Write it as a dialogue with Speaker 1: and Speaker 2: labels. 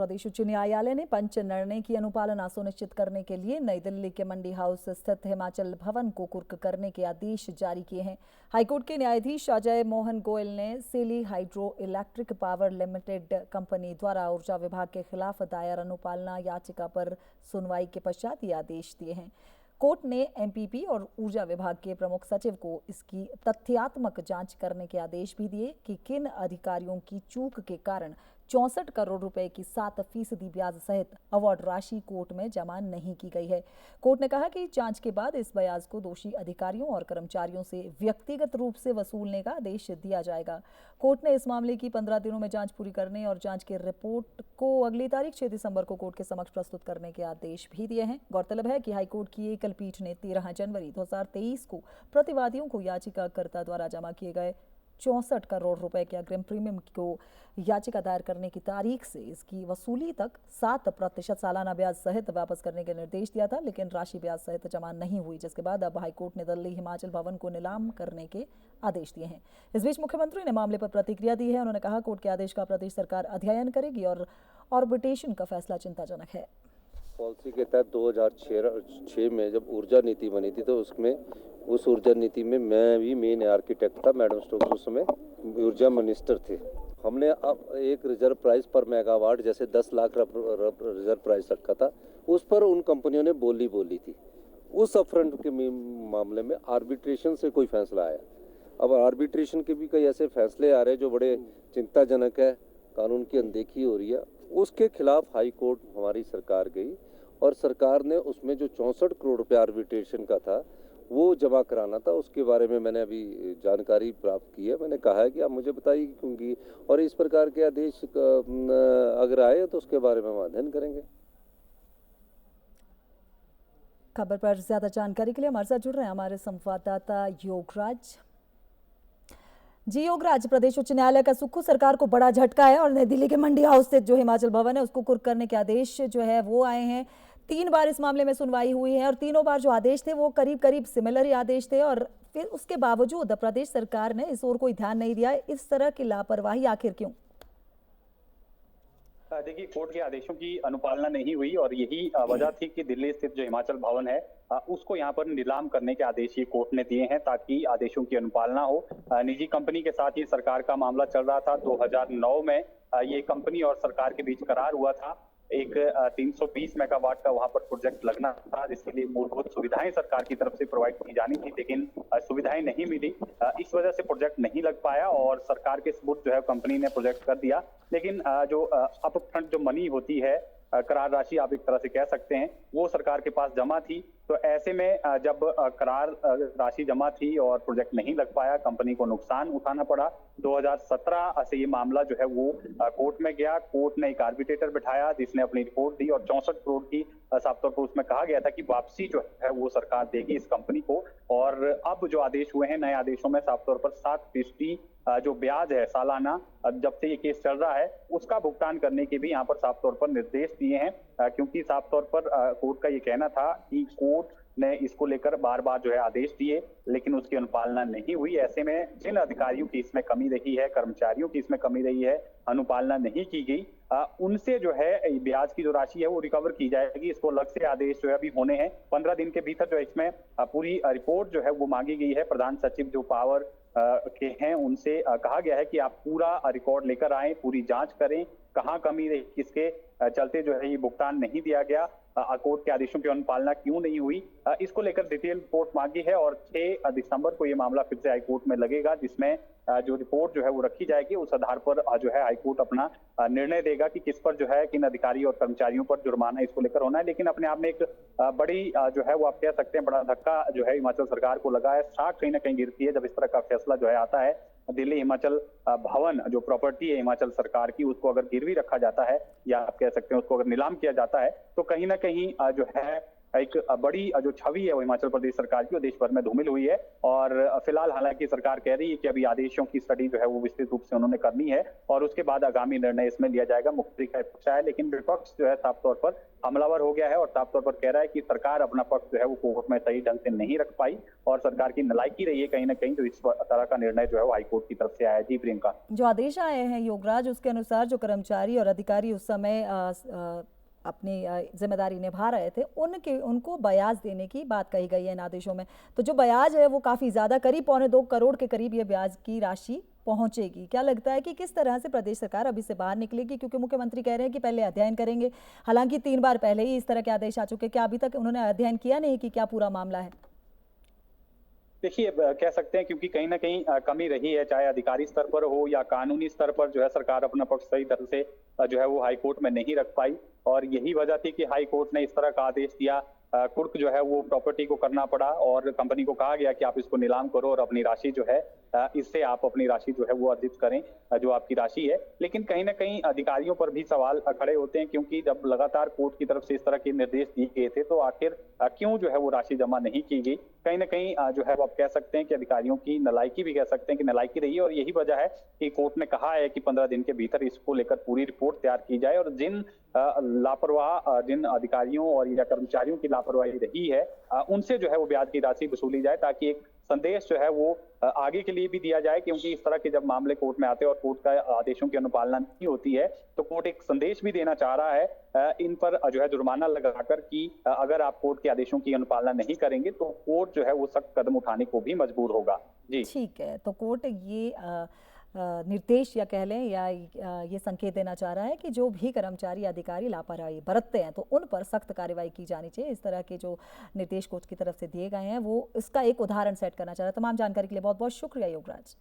Speaker 1: प्रदेश उच्च न्यायालय ने पंच निर्णय की अनुपालना सुनिश्चित करने के लिए नई दिल्ली के मंडी हाउस स्थित हिमाचल भवन को कुर्क करने के आदेश जारी किए हैं। हाईकोर्ट के न्यायाधीश अजय मोहन गोयल ने सेली hydro electric power limited company द्वारा ऊर्जा विभाग के खिलाफ दायर अनुपालना याचिका पर सुनवाई के पश्चात ये आदेश दिए हैं। कोर्ट ने एमपीपी और ऊर्जा विभाग के प्रमुख सचिव को इसकी तथ्यात्मक जांच करने के आदेश भी दिए कि किन अधिकारियों की चूक के कारण 64 करोड़ रुपए की 7% ब्याज सहित अवार्ड राशि कोर्ट में जमा नहीं की गई है। कोर्ट ने कहा कि जांच के बाद इस ब्याज को दोषी अधिकारियों और कर्मचारियों से व्यक्तिगत रूप से वसूलने का आदेश दिया जाएगा। कोर्ट ने इस मामले की 15 दिनों में जांच पूरी करने और जांच की रिपोर्ट को अगली तारीख 6 दिसंबर को कोर्ट के समक्ष प्रस्तुत करने के आदेश भी दिए हैं। गौरतलब है कि हाईकोर्ट की एकल पीठ ने 13 जनवरी 2023 को प्रतिवादियों को याचिकाकर्ता द्वारा जमा किए गए 64 करोड़ रुपए के अग्रिम प्रीमियम को याचिका दायर करने की तारीख से इसकी वसूली तक 7% सालाना ब्याज सहित वापस करने के निर्देश दिया था, लेकिन राशि ब्याज सहित जमा नहीं हुई, जिसके बाद अब हाईकोर्ट ने दिल्ली हिमाचल भवन को नीलाम करने के आदेश दिए हैं। इस बीच मुख्यमंत्री ने मामले पर प्रतिक्रिया दी है। उन्होंने कहा, कोर्ट के आदेश का प्रदेश सरकार अध्ययन करेगी और ऑर्बिटेशन का फैसला चिंताजनक है।
Speaker 2: पॉलिसी के तहत 2006 में जब ऊर्जा नीति बनी थी तो उसमें उस ऊर्जा नीति में मैं भी मेन आर्किटेक्ट था। मैडम स्टोक्स उस समय ऊर्जा मिनिस्टर थे। हमने अब एक रिजर्व प्राइस पर मेगावाट जैसे 10 लाख रिजर्व प्राइस रखा था, उस पर उन कंपनियों ने बोली थी। उस अपफ्रंट के मामले में आर्बिट्रेशन से कोई फैसला आया। अब आर्बिट्रेशन के भी कई ऐसे फैसले आ रहे हैं जो बड़े चिंताजनक है, कानून की अनदेखी हो रही है। उसके खिलाफ हाई कोर्ट हमारी सरकार गई और सरकार ने उसमें जो 64 करोड़ रुपये आर्बिट्रेशन का था वो जमा कराना था। उसके बारे में मैंने अभी जानकारी प्राप्त की है। मैंने कहा है कि आप मुझे बताइए क्योंकि और इस प्रकार के आदेश अगर आए तो उसके बारे में हम अध्ययन करेंगे।
Speaker 1: खबर पर ज्यादा जानकारी के लिए हमारे साथ जुड़ रहे हैं हमारे संवाददाता योगराज। जी योगराज, प्रदेश उच्च न्यायालय का सुक्खू सरकार को बड़ा झटका है और नई दिल्ली के मंडी हाउस स्थित जो हिमाचल भवन है उसको कुर्क करने के आदेश जो है वो आए हैं। 3 बार इस मामले में सुनवाई हुई है और तीनों बार जो आदेश थे वो करीब सिमिलर ही आदेश थे और फिर उसके बावजूद प्रदेश सरकार ने इस ओर कोई ध्यान नहीं दिया। इस तरह की लापरवाही आखिर क्यों?
Speaker 3: देखिए, कोर्ट के आदेशों की अनुपालना नहीं हुई और यही वजह थी कि दिल्ली स्थित जो हिमाचल भवन है उसको यहाँ पर नीलाम करने के आदेश ये कोर्ट ने दिए हैं ताकि आदेशों की अनुपालना हो। निजी कंपनी के साथ ये सरकार का मामला चल रहा था। 2009 में ये कंपनी और सरकार के बीच करार हुआ था। एक 320 मेगावाट का वहां पर प्रोजेक्ट लगना था, जिसके लिए मूलभूत सुविधाएं सरकार की तरफ से प्रोवाइड की जानी थी, लेकिन सुविधाएं नहीं मिली। इस वजह से प्रोजेक्ट नहीं लग पाया और सरकार के सबूत जो है कंपनी ने प्रोजेक्ट कर दिया। लेकिन जो अपफ्रंट जो मनी होती है, करार राशि आप एक तरह से कह सकते हैं, वो सरकार के पास जमा थी। तो ऐसे में जब करार राशि जमा थी और प्रोजेक्ट नहीं लग पाया, कंपनी को नुकसान उठाना पड़ा। 2017 से ये मामला जो है वो कोर्ट में गया। कोर्ट ने एक आर्बिट्रेटर बिठाया जिसने अपनी रिपोर्ट दी और 64 करोड़ की साफ तौर पर उसमें कहा गया था कि वापसी जो है वो सरकार देगी इस कंपनी को। और अब जो आदेश हुए हैं, नए आदेशों में साफ तौर पर 7% जो ब्याज है सालाना, जब से ये केस चल रहा है उसका भुगतान करने के भी यहाँ पर साफ तौर पर निर्देश दिए हैं। क्योंकि साफ तौर पर कोर्ट का ये कहना था कि कोर्ट ने इसको लेकर बार बार जो है आदेश दिए लेकिन उसकी अनुपालना नहीं हुई। ऐसे में जिन अधिकारियों की इसमें कमी रही है, कर्मचारियों की इसमें कमी रही है, अनुपालना नहीं की गई, उनसे जो है ब्याज की जो राशि है वो रिकवर की जाएगी। इसको अलग से आदेश जो है अभी होने हैं। 15 दिन के भीतर जो इसमें पूरी रिपोर्ट जो है वो मांगी गई है। प्रधान सचिव जो पावर के हैं उनसे कहा गया है कि आप पूरा रिकॉर्ड लेकर आए, पूरी जांच करें, कहाँ कमी रही, किसके चलते जो है ये भुगतान नहीं दिया गया, कोर्ट के आदेशों की अनुपालना क्यों नहीं हुई, इसको लेकर डिटेल रिपोर्ट मांगी है। और 6 दिसंबर को ये मामला फिर से हाईकोर्ट में लगेगा, जिसमें जो रिपोर्ट जो है वो रखी जाएगी। उस आधार पर जो है हाईकोर्ट अपना निर्णय देगा कि किस पर जो है, किन अधिकारी और कर्मचारियों पर जुर्माना इसको लेकर होना है। लेकिन अपने आप में एक बड़ी जो है वो आप कह सकते हैं बड़ा धक्का जो है हिमाचल सरकार को लगा है। साख कहीं ना कहीं गिरती है जब इस तरह का फैसला जो है आता है। दिल्ली हिमाचल भवन जो प्रॉपर्टी है हिमाचल सरकार की, उसको अगर गिरवी रखा जाता है या आप कह सकते हैं उसको अगर नीलाम किया जाता है तो कहीं ना कहीं जो है एक बड़ी जो छवि है वो हिमाचल प्रदेश सरकार की वो देश भर में धूमिल हुई है। और फिलहाल हालांकि सरकार कह रही है कि अभी आदेशों की स्टडी जो है वो विस्तृत रूप से उन्होंने करनी है और उसके बाद आगामी निर्णय इसमें लिया जाएगा। मुख्यमंत्री का पक्ष है, लेकिन विपक्ष जो है साफ तौर पर हमलावर हो गया है और साफ तौर पर कह रहा है कि सरकार अपना पक्ष जो है वो कोर्ट में सही ढंग से नहीं रख पाई और सरकार की नालायकी रही है कहीं ना कहीं, तो इस तरह का निर्णय जो है वो हाईकोर्ट की तरफ से आया। जी प्रियंका,
Speaker 1: जो आदेश आए हैं योगराज, उसके अनुसार जो कर्मचारी और अधिकारी उस समय अपनी जिम्मेदारी निभा रहे थे उनको ब्याज देने की बात कही गई है इन आदेशों में। तो जो ब्याज है वो काफ़ी ज़्यादा, करीब 2.25 करोड़ के करीब ये ब्याज की राशि पहुंचेगी। क्या लगता है कि किस तरह से प्रदेश सरकार अभी से बाहर निकलेगी, क्योंकि मुख्यमंत्री कह रहे हैं कि पहले अध्ययन करेंगे। हालांकि 3 बार पहले ही इस तरह के आदेश आ चुके, क्या अभी तक उन्होंने अध्ययन किया नहीं कि क्या पूरा मामला है?
Speaker 3: देखिए, कह सकते हैं क्योंकि कहीं ना कहीं कमी रही है, चाहे अधिकारी स्तर पर हो या कानूनी स्तर पर जो है सरकार अपना पक्ष सही तरह से जो है वो हाई कोर्ट में नहीं रख पाई और यही वजह थी कि हाई कोर्ट ने इस तरह का आदेश दिया। कुर्क जो है वो प्रॉपर्टी को करना पड़ा और कंपनी को कहा गया कि आप इसको नीलाम करो और अपनी राशि जो है इससे आप अपनी राशि जो है वो अर्जित करें, जो आपकी राशि है। लेकिन कहीं ना कहीं अधिकारियों पर भी सवाल खड़े होते हैं, क्योंकि जब लगातार कोर्ट की तरफ से इस तरह के निर्देश दिए गए थे तो आखिर क्यों जो है वो राशि जमा नहीं की गई। कहीं ना कहीं जो है वो आप कह सकते हैं कि अधिकारियों की नालायकी भी कह सकते हैं कि नालायकी रही है और यही वजह है कि कोर्ट ने कहा है कि 15 दिन के भीतर इसको लेकर पूरी रिपोर्ट तैयार की जाए और जिन लापरवाह जिन अधिकारियों और या कर्मचारियों की लापरवाही रही है उनसे जो है वो ब्याज की राशि वसूली जाए, ताकि एक संदेश जो है वो आगे के लिए भी दिया जाए। क्योंकि इस तरह के जब मामले कोर्ट में आते हैं और कोर्ट का आदेशों की अनुपालना नहीं होती है तो कोर्ट एक संदेश भी देना चाह रहा है इन पर जो है जुर्माना लगाकर कि अगर आप कोर्ट के आदेशों की अनुपालना नहीं करेंगे तो कोर्ट जो है वो सख्त कदम उठाने को भी मजबूर होगा। जी
Speaker 1: ठीक है, तो कोर्ट ये निर्देश या कह लें या ये संकेत देना चाह रहा है कि जो भी कर्मचारी अधिकारी लापरवाही बरतते हैं तो उन पर सख्त कार्रवाई की जानी चाहिए। इस तरह के जो निर्देश कोर्ट की तरफ से दिए गए हैं वो इसका एक उदाहरण सेट करना चाह रहा है। तमाम जानकारी के लिए बहुत बहुत शुक्रिया योगराज।